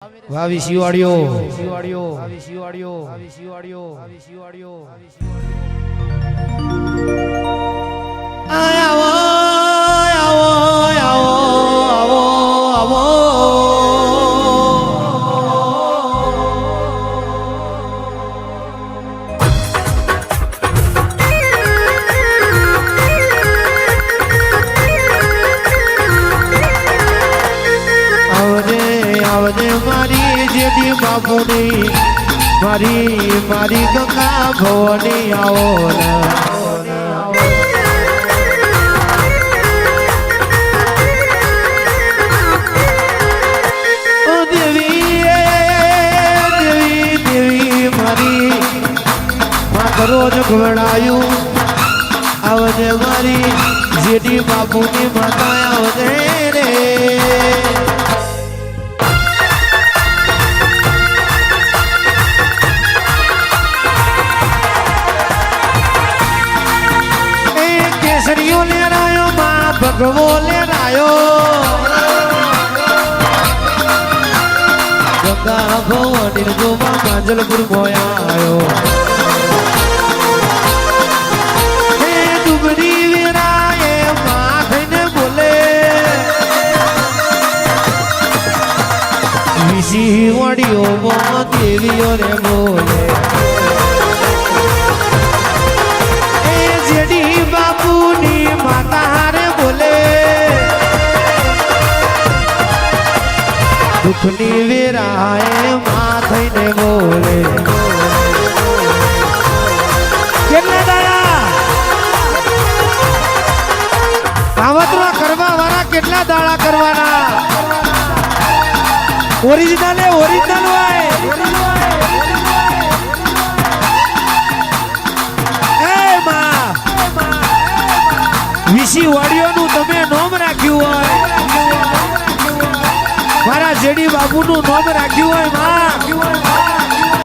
વાવી શિવાળીઓ આવો આવો આવો આવો આવો આવજે મારી જેદી બાપુની મારી ગંગા ભવાની આવો દેવી દેવી દેવી મારી રોજ ઘોડાયું આવજે મારી જેદી બાપુની માતા આવજે રે ले रायो माँ भगवो ले रायो गंगा भवानी गोवा मांजलपुर मोयायो हे डुबरी वीराए माँ थईने बोले विशी वड़ियो मों देवियो रे बोले जेडी बापूनी माता हारे बोले दुखनी वेराए माँ थईने बोले કેટલા દાડા કાવતરા કરવા વાળા કેટલા દાડા કરવાના ઓરિજિનલ હોય વિશી વાડીઓનું તમે નામ રાખ્યું હોય મારા જેડી બાબુનું નામ રાખ્યું હોય માં